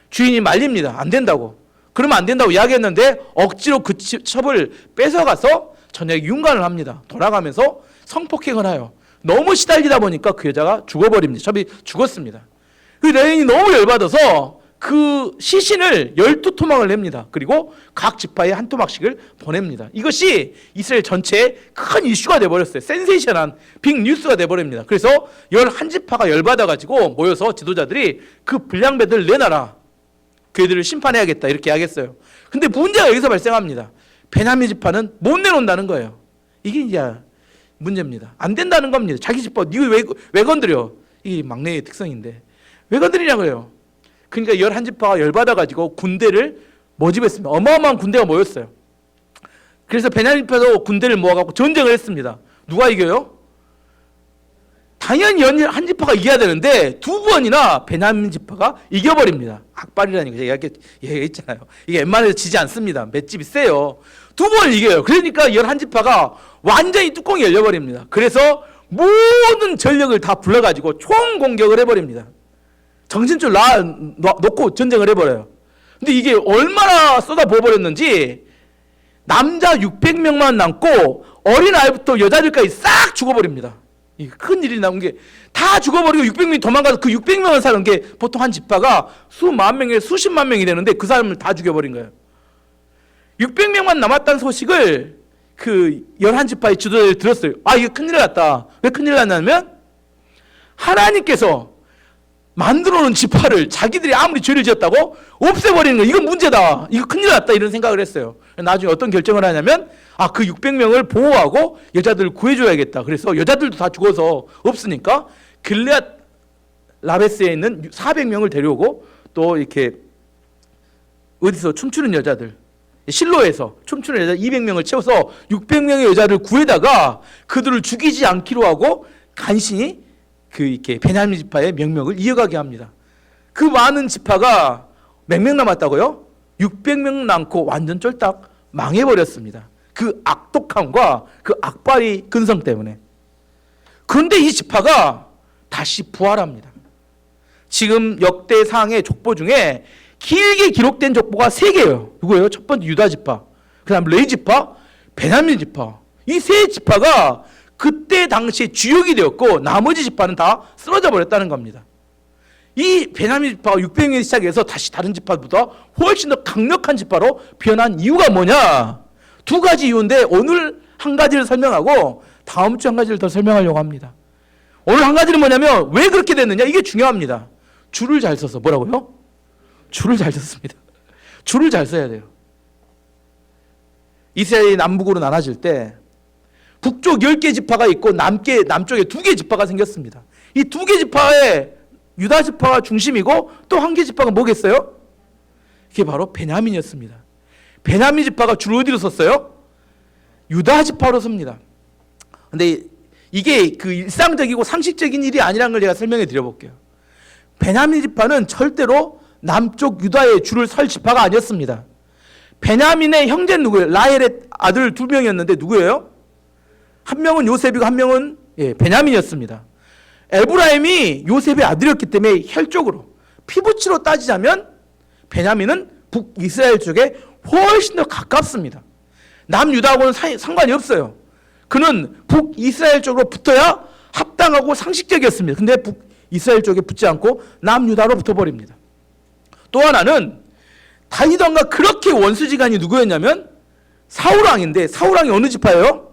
주인이 말립니다. 안 된다고. 그러면 안 된다고 이야기했는데 억지로 그 첩을 뺏어가서 저녁에 윤관을 합니다. 돌아가면서 성폭행을 해요. 너무 시달리다 보니까 그 여자가 죽어버립니다. 첩이 죽었습니다. 그 레인이 너무 열받아서 그 시신을 12토막을 냅니다. 그리고 각 지파에 한 토막씩을 보냅니다. 이것이 이스라엘 전체에 큰 이슈가 돼버렸어요. 센세이션한 빅뉴스가 돼버립니다. 그래서 11지파가 열받아가지고 모여서 지도자들이 그 불량배들 내놔라. 그들을 심판해야겠다 이렇게 하겠어요. 근데 문제가 여기서 발생합니다. 베냐민 지파는 못 내놓는다는 거예요. 이게 이제 문제입니다. 안 된다는 겁니다. 자기 지파 니가 왜 건드려? 이게 막내의 특성인데 왜 건드리냐고요. 그러니까 11지파가 열받아가지고 군대를 모집했습니다. 어마어마한 군대가 모였어요. 그래서 베냐민 지파도 군대를 모아갖고 전쟁을 했습니다. 누가 이겨요? 당연히 11지파가 이겨야 되는데 두 번이나 베냐민 지파가 이겨버립니다. 악발이라는 거 얘기했잖아요. 이게 웬만해서 지지 않습니다. 맷집이 세요. 두 번 이겨요. 그러니까 11지파가 완전히 뚜껑이 열려버립니다. 그래서 모든 전력을 다 불러가지고 총공격을 해버립니다. 정신줄 놓고 전쟁을 해버려요. 근데 이게 얼마나 쏟아부어버렸는지 남자 600명만 남고 어린아이부터 여자들까지 싹 죽어버립니다. 이게 큰 일이 나온 게 다 죽어버리고 600명이 도망가서 그 600명을 사는 게 보통 한 지파가 수만 명에 수십만 명이 되는데 그 사람을 다 죽여버린 거예요. 600명만 남았다는 소식을 그 11지파의 지도자들이 들었어요. 아, 이게 큰일 났다. 왜 큰일 났냐면 하나님께서 만들어 놓은 지파를 자기들이 아무리 죄를 지었다고 없애버리는 거, 이건 문제다. 이거 큰일 났다. 이런 생각을 했어요. 나중에 어떤 결정을 하냐면 그 600명을 보호하고 여자들을 구해줘야겠다. 그래서 여자들도 다 죽어서 없으니까 길앗 라베스에 있는 400명을 데려오고 또 이렇게 어디서 춤추는 여자들, 실로에서 춤추는 여자 200명을 채워서 600명의 여자를 구해다가 그들을 죽이지 않기로 하고 간신히 이렇게 베냐민 지파의 명령을 이어가게 합니다. 그 많은 지파가 몇 명 남았다고요? 600명 남고 완전 쫄딱 망해버렸습니다. 그 악독함과 그 악발의 근성 때문에. 그런데 이 지파가 다시 부활합니다. 지금 역대상의 족보 중에 길게 기록된 족보가 3개예요. 누구예요? 첫 번째 유다 지파, 그 다음 레위 지파, 베냐민 지파. 이 세 지파가 그때 당시에 주역이 되었고 나머지 지파는 다 쓰러져 버렸다는 겁니다. 이 베냐민 지파가 600명이 시작해서 다시 다른 지파보다 훨씬 더 강력한 지파로 변한 이유가 뭐냐? 2가지 이유인데 오늘 한 가지를 설명하고 다음 주 한 가지를 더 설명하려고 합니다. 오늘 한 가지는 뭐냐면 왜 그렇게 됐느냐? 이게 중요합니다. 줄을 잘 써서. 뭐라고요? 줄을 잘 썼습니다. 줄을 잘 써야 돼요. 이스라엘이 남북으로 나눠질 때 북쪽 10개 지파가 있고 남쪽에 2개 지파가 생겼습니다. 이 2개 지파에 유다 지파가 중심이고 또 한 개 지파가 뭐겠어요? 이게 바로 베냐민이었습니다. 베냐민 지파가 주로 어디로 섰어요? 유다 지파로 섭니다. 근데 이게 그 일상적이고 상식적인 일이 아니라는 걸 제가 설명해 드려볼게요. 베냐민 지파는 절대로 남쪽 유다의 줄을 설 지파가 아니었습니다. 베냐민의 형제는 누구예요? 라헬의 아들 2명이었는데 누구예요? 한 명은 요셉이고 한 명은 베냐민이었습니다. 에브라임이 요셉의 아들이었기 때문에 혈족으로 피부치로 따지자면 베냐민은 북이스라엘 쪽에 훨씬 더 가깝습니다. 남유다하고는 상관이 없어요. 그는 북이스라엘 쪽으로 붙어야 합당하고 상식적이었습니다. 근데 북이스라엘 쪽에 붙지 않고 남유다로 붙어버립니다. 또 하나는 다윗 왕과 그렇게 원수지간이 누구였냐면 사울왕인데 사울왕이 어느 지파예요?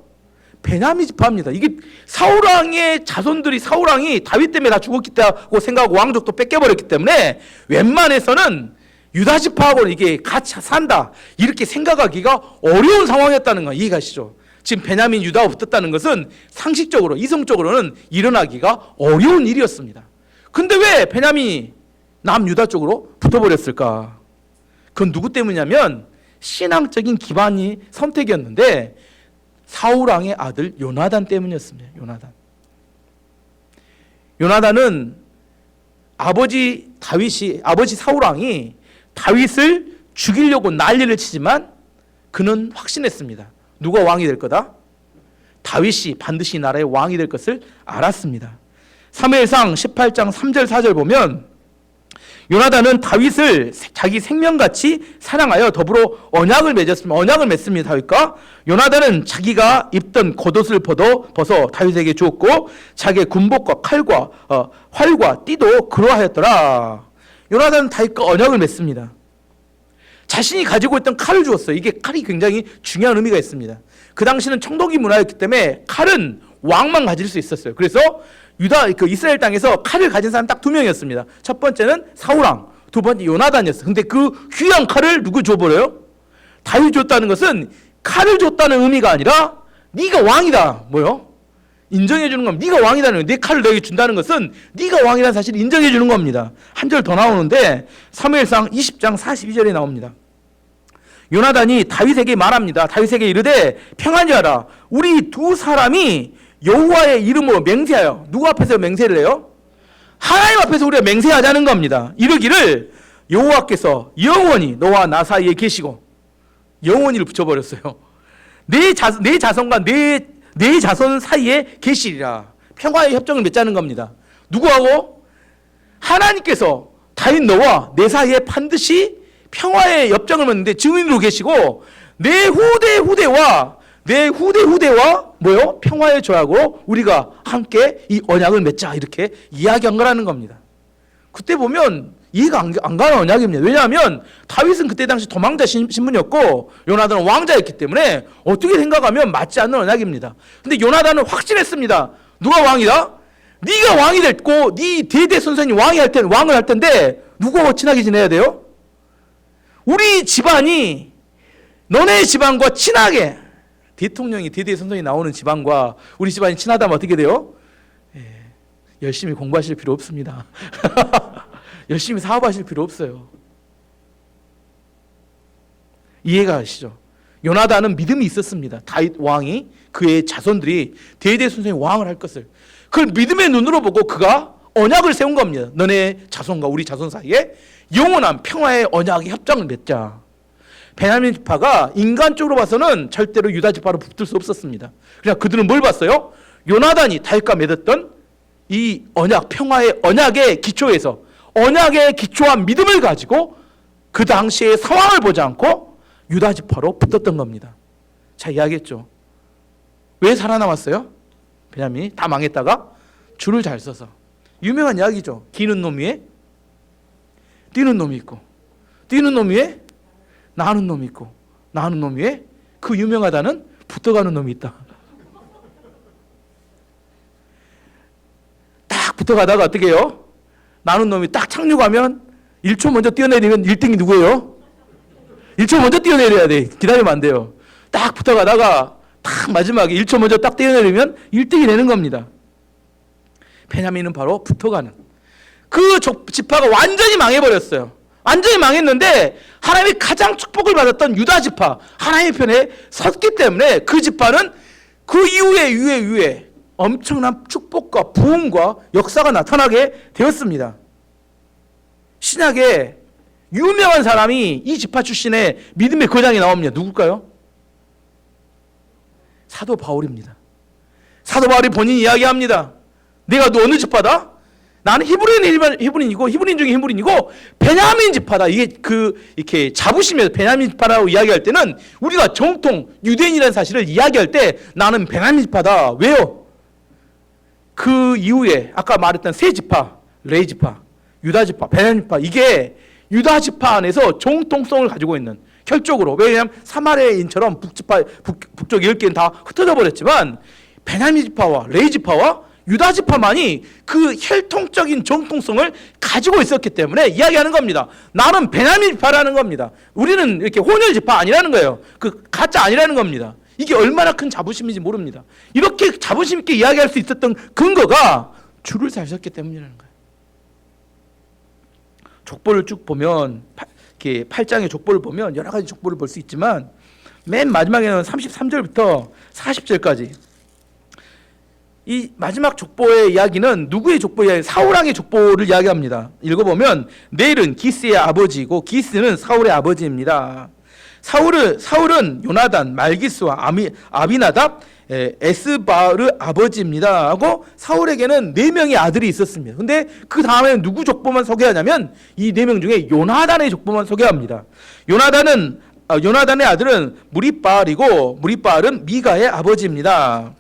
베냐민 지파입니다. 이게 사울왕의 자손들이 사울왕이 다윗 때문에 다 죽었다고 생각하고 왕족도 뺏겨버렸기 때문에 웬만해서는 유다 지파하고는 이게 같이 산다 이렇게 생각하기가 어려운 상황이었다는 거 이해가시죠? 지금 베냐민 유다와 붙었다는 것은 상식적으로 이성적으로는 일어나기가 어려운 일이었습니다. 근데 왜 베냐민이 남유다 쪽으로 붙어버렸을까? 그건 누구 때문이냐면 신앙적인 기반이 선택이었는데 사울왕의 아들 요나단 때문이었습니다. 요나단은 아버지 사울왕이 다윗을 죽이려고 난리를 치지만 그는 확신했습니다. 누가 왕이 될 거다? 다윗이 반드시 나라의 왕이 될 것을 알았습니다. 사무엘상 18장 3절 4절 보면 요나단은 다윗을 자기 생명같이 사랑하여 더불어 언약을 맺습니다. 다윗과 요나단은 자기가 입던 겉옷을 벗어 다윗에게 주었고 자기의 군복과 칼과 활과 띠도 그러하였더라. 요나단은 다윗과 언약을 맺습니다. 자신이 가지고 있던 칼을 주었어요. 이게 칼이 굉장히 중요한 의미가 있습니다. 그 당시는 청동기 문화였기 때문에 칼은 왕만 가질 수 있었어요. 그래서 이스라엘 땅에서 칼을 가진 사람 딱 2명이었습니다. 첫 번째는 사울왕, 두 번째 요나단이었어요. 근데 그 귀한 칼을 누구 줘버려요? 다윗 줬다는 것은 칼을 줬다는 의미가 아니라 네가 왕이다. 뭐요? 인정해 주는 겁니다. 네가 왕이다는 거예요. 네 칼을 너에게 준다는 것은 네가 왕이라는 사실을 인정해 주는 겁니다. 한 절 더 나오는데 사무엘상 20장 42절에 나옵니다. 요나단이 다윗에게 말합니다. 다윗에게 이르되 평안히 하라. 우리 두 사람이 여호와의 이름으로 맹세하여 누구 앞에서 맹세를 해요? 하나님 앞에서 우리가 맹세하자는 겁니다. 이르기를 여호와께서 영원히 너와 나 사이에 계시고 영원히를 붙여버렸어요. 내 자손과 내 자손 사이에 계시리라. 평화의 협정을 맺자는 겁니다. 누구하고? 하나님께서 다윗 너와 내 사이에 반드시 평화의 협정을 맺는데 증인으로 계시고 내 후대와 뭐요? 평화의 조약으로 우리가 함께 이 언약을 맺자 이렇게 이야기한 거라는 겁니다. 그때 보면 이해가 안 가는 언약입니다. 왜냐하면 다윗은 그때 당시 도망자 신분이었고 요나단은 왕자였기 때문에 어떻게 생각하면 맞지 않는 언약입니다. 근데 요나단은 확신했습니다. 누가 왕이다? 네가 왕이 됐고 네 대대손손이 왕을 할 텐데 누구하고 친하게 지내야 돼요? 우리 집안이 너네 집안과 친하게 대통령이 대대손손이 나오는 집안과 우리 집안이 친하다면 어떻게 돼요? 열심히 공부하실 필요 없습니다. 열심히 사업하실 필요 없어요. 이해가 가시죠? 요나단은 믿음이 있었습니다. 다윗 왕이 그의 자손들이 대대손손이 왕을 할 것을 그걸 믿음의 눈으로 보고 그가 언약을 세운 겁니다. 너네 자손과 우리 자손 사이에 영원한 평화의 언약의 협정을 맺자. 베냐민 지파가 인간적으로 봐서는 절대로 유다 지파로 붙을 수 없었습니다. 그냥 그들은 뭘 봤어요? 요나단이 다윗과 맺었던 이 언약, 평화의 언약의 기초에서 언약에 기초한 믿음을 가지고 그 당시의 상황을 보지 않고 유다 지파로 붙었던 겁니다. 자, 이해하겠죠? 왜 살아남았어요? 베냐민이 다 망했다가 줄을 잘 서서. 유명한 이야기죠. 기는 놈 위에 뛰는 놈이 있고 뛰는 놈 위에 나는 놈이 있고 나는 놈 위에 그 유명하다는 붙어가는 놈이 있다. 딱 붙어가다가 어떻게 해요? 나는 놈이 딱 착륙하면 1초 먼저 뛰어내리면 1등이 누구예요? 1초 먼저 뛰어내려야 돼. 기다리면 안 돼요. 딱 붙어가다가 딱 마지막에 1초 먼저 딱 떼어내리면 1등이 되는 겁니다. 베냐민은 바로 붙어가는 그 지파가 완전히 망해버렸어요. 완전히 망했는데 하나님이 가장 축복을 받았던 유다 지파, 하나님의 편에 섰기 때문에 그 지파는 그 이후에 엄청난 축복과 부흥과 역사가 나타나게 되었습니다. 신약에 유명한 사람이 이 지파 출신의 믿음의 거장이 나옵니다. 누굴까요? 사도 바울입니다. 사도 바울이 본인 이야기합니다. 내가 너 어느 지파다? 나는 히브리인이고 히브리인 중에 히브리인이고 베냐민 지파다. 이게 이렇게 자부심에서 베냐민 지파라고 이야기할 때는 우리가 정통 유대인이라는 사실을 이야기할 때 나는 베냐민 지파다. 왜요? 그 이후에 아까 말했던 세 지파, 레위 지파, 유다 지파, 베냐민 지파, 이게 유다 지파 안에서 정통성을 가지고 있는 혈족으로, 왜냐하면 사마리아인처럼 북쪽 10개는 다 흩어져 버렸지만 베냐민 지파와 레위 지파와 유다 지파만이 그 혈통적인 정통성을 가지고 있었기 때문에 이야기하는 겁니다. 나는 베냐민 지파라는 겁니다. 우리는 이렇게 혼혈 지파 아니라는 거예요. 그 가짜 아니라는 겁니다. 이게 얼마나 큰 자부심인지 모릅니다. 이렇게 자부심 있게 이야기할 수 있었던 근거가 줄을 잘 섰기 때문이라는 거예요. 족보를 쭉 보면, 이렇게 8장의 족보를 보면 여러 가지 족보를 볼 수 있지만 맨 마지막에는 33절부터 40절까지 이 마지막 족보의 이야기는 누구의 족보 이야기? 사울왕의 족보를 이야기합니다. 읽어보면 넬은 기스의 아버지이고 기스는 사울의 아버지입니다. 사울은 요나단, 말기스와 아비나답, 에스바르 아버지입니다. 하고 사울에게는 4명의 아들이 있었습니다. 근데 그 다음에는 누구 족보만 소개하냐면 이 4명 중에 요나단의 족보만 소개합니다. 요나단의 아들은 무리바알이고 무리바알은 미가의 아버지입니다.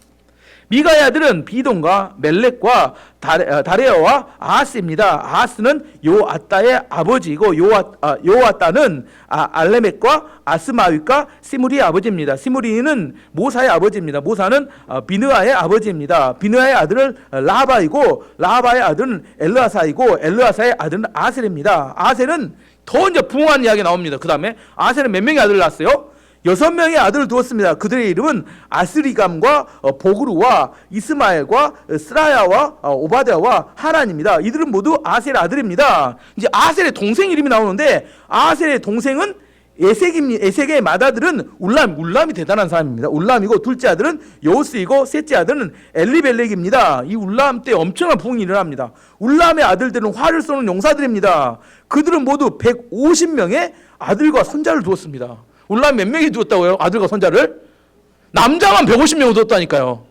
미가의 아들은 비돈과 멜렉과 다레아와 아하스입니다. 아하스는 요아따의 아버지이고 요아따는 알레멕과 아스마윗과 시므리의 아버지입니다. 시므리는 모사의 아버지입니다. 모사는 비느아의 아버지입니다. 비느아의 아들은 라바이고 라바의 아들은 엘르아사이고 엘르아사의 아들은 아셀입니다. 아셀은 더 이제 부흥한 이야기 나옵니다. 그 다음에 아셀은 몇 명의 아들을 낳았어요? 6명의 아들을 두었습니다. 그들의 이름은 아스리감과 보그루와 이스마엘과 스라야와 오바댜와 하란입니다. 이들은 모두 아셀의 아들입니다. 이제 아셀의 동생 이름이 나오는데 아셀의 동생은 에색의 맏아들은 울람이 대단한 사람입니다. 울람이고 둘째 아들은 여우스이고 셋째 아들은 엘리벨렉입니다. 이 울람 때 엄청난 부흥이 일어납니다. 울람의 아들들은 활을 쏘는 용사들입니다. 그들은 모두 150명의 아들과 손자를 두었습니다. 울람 몇 명이 두었다고요? 아들과 손자를? 남자만 150명을 두었다니까요.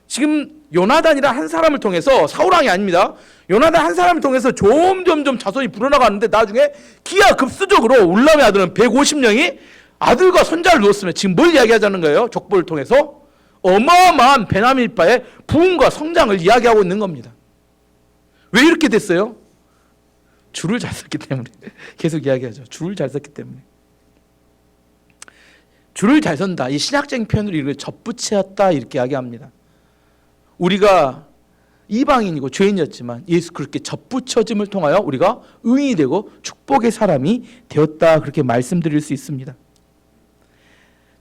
지금 요나단이란 한 사람을 통해서, 사울왕이 아닙니다. 요나단 한 사람을 통해서 점점 자손이 불어나가는데 나중에 기하급수적으로 울람의 아들은 150명이 아들과 손자를 두었으면 지금 뭘 이야기하자는 거예요? 족보를 통해서 어마어마한 베냐민 지파의 부흥과 성장을 이야기하고 있는 겁니다. 왜 이렇게 됐어요? 줄을 잘 섰기 때문에. 계속 이야기하죠. 줄을 잘 섰기 때문에. 줄을 잘 선다. 이 신학적인 표현으로 이걸 접붙였다 이렇게 이야기합니다. 우리가 이방인이고 죄인이었지만 예수 그렇게 접붙여짐을 통하여 우리가 의인이 되고 축복의 사람이 되었다 그렇게 말씀드릴 수 있습니다.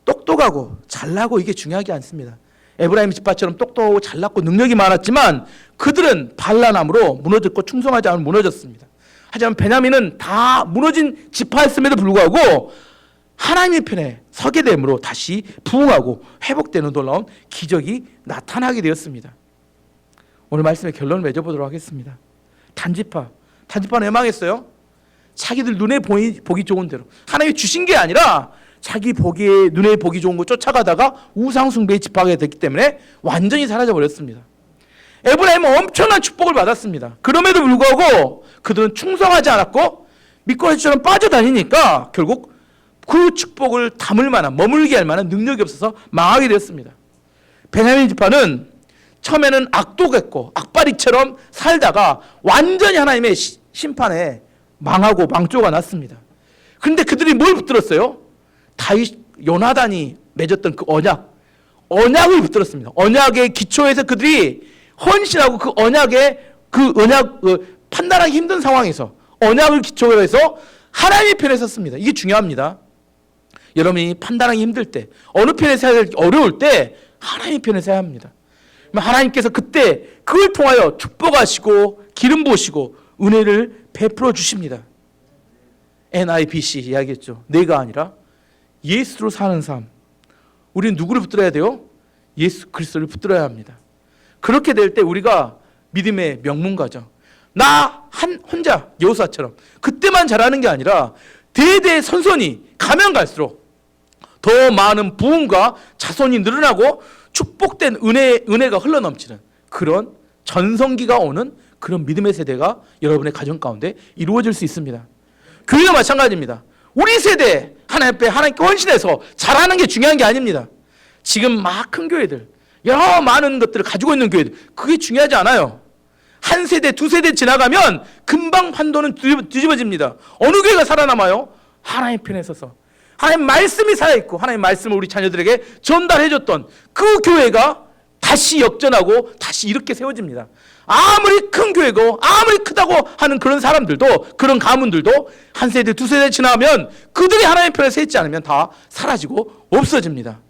똑똑하고 잘나고 이게 중요하지 않습니다. 에브라임 지파처럼 똑똑하고 잘났고 능력이 많았지만 그들은 반란함으로 무너졌고 충성하지 않으면 무너졌습니다. 하지만 베냐민은 다 무너진 지파였음에도 불구하고 하나님의 편에 서게 됨으로 다시 부흥하고 회복되는 놀라운 기적이 나타나게 되었습니다. 오늘 말씀의 결론을 맺어보도록 하겠습니다. 단지파는 왜 망했어요? 자기들 눈에 보기 좋은 대로 하나님이 주신 게 아니라 자기 눈에 보기 좋은 거 쫓아가다가 우상숭배에 집하게 됐기 때문에 완전히 사라져버렸습니다. 에브라임은 엄청난 축복을 받았습니다. 그럼에도 불구하고 그들은 충성하지 않았고 미꾸라지처럼 빠져다니니까 결국 그 축복을 담을 만한, 머물게 할 만한 능력이 없어서 망하게 되었습니다. 베냐민 지파는 처음에는 악독했고 악바리처럼 살다가 완전히 하나님의 심판에 망하고 망조가 났습니다. 그런데 그들이 뭘 붙들었어요? 요나단이 맺었던 그 언약을 붙들었습니다. 언약의 기초에서 그들이 헌신하고 그 판단하기 힘든 상황에서 언약을 기초로 해서 하나님의 편에 섰습니다. 이게 중요합니다. 여러분이 판단하기 힘들 때, 어느 편에 서야 될지 어려울 때 하나님 편에 서야 합니다. 하나님께서 그때 그걸 통하여 축복하시고 기름 부으시고 은혜를 베풀어 주십니다. NIBC 이야기했죠. 내가 아니라 예수로 사는 삶. 우리는 누구를 붙들어야 돼요? 예수 그리스도를 붙들어야 합니다. 그렇게 될 때 우리가 믿음의 명문가죠. 나 혼자 여호사처럼 그때만 잘하는 게 아니라 대대 선선히 가면 갈수록 더 많은 부흥과 자손이 늘어나고 축복된 은혜가 흘러넘치는 그런 전성기가 오는 그런 믿음의 세대가 여러분의 가정 가운데 이루어질 수 있습니다. 교회가 마찬가지입니다. 우리 세대 하나님 앞에 하나님께 헌신해서 잘하는 게 중요한 게 아닙니다. 지금 막 큰 교회들, 여러 많은 것들을 가지고 있는 교회들, 그게 중요하지 않아요. 한 세대, 두 세대 지나가면 금방 판도는 뒤집어집니다. 어느 교회가 살아남아요? 하나님 편에 서서 하나님 말씀이 살아있고 하나님 말씀을 우리 자녀들에게 전달해줬던 그 교회가 다시 역전하고 다시 이렇게 세워집니다. 아무리 큰 교회고 아무리 크다고 하는 그런 사람들도, 그런 가문들도 한 세대 두 세대 지나면 그들이 하나님 편에 서 있지 않으면 다 사라지고 없어집니다.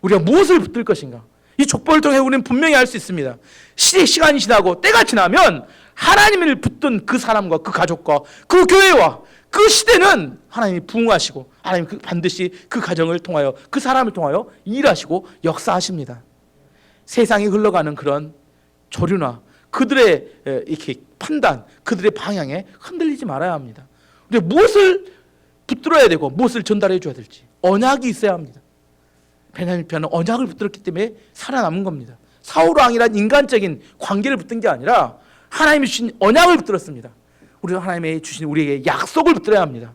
우리가 무엇을 붙들 것인가? 이 족보를 통해 우리는 분명히 알 수 있습니다. 시간이 지나고 때가 지나면 하나님을 붙든 그 사람과 그 가족과 그 교회와 그 시대는 하나님이 부흥하시고 하나님 반드시 그 가정을 통하여 그 사람을 통하여 일하시고 역사하십니다. 세상이 흘러가는 그런 조류나 그들의 이렇게 판단, 그들의 방향에 흔들리지 말아야 합니다. 우리가 무엇을 붙들어야 되고 무엇을 전달해 줘야 될지 언약이 있어야 합니다. 베냐민 편은 언약을 붙들었기 때문에 살아남은 겁니다. 사울 왕이란 인간적인 관계를 붙든 게 아니라 하나님이 주신 언약을 붙들었습니다. 우리가 하나님이 주신 우리에게 약속을 붙들어야 합니다.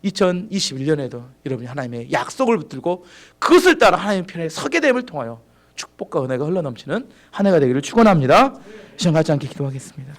2021년에도 여러분이 하나님의 약속을 붙들고 그것을 따라 하나님 편에 서게 됨을 통하여 축복과 은혜가 흘러넘치는 한 해가 되기를 축원합니다. 시간 갖지 않게 기도하겠습니다.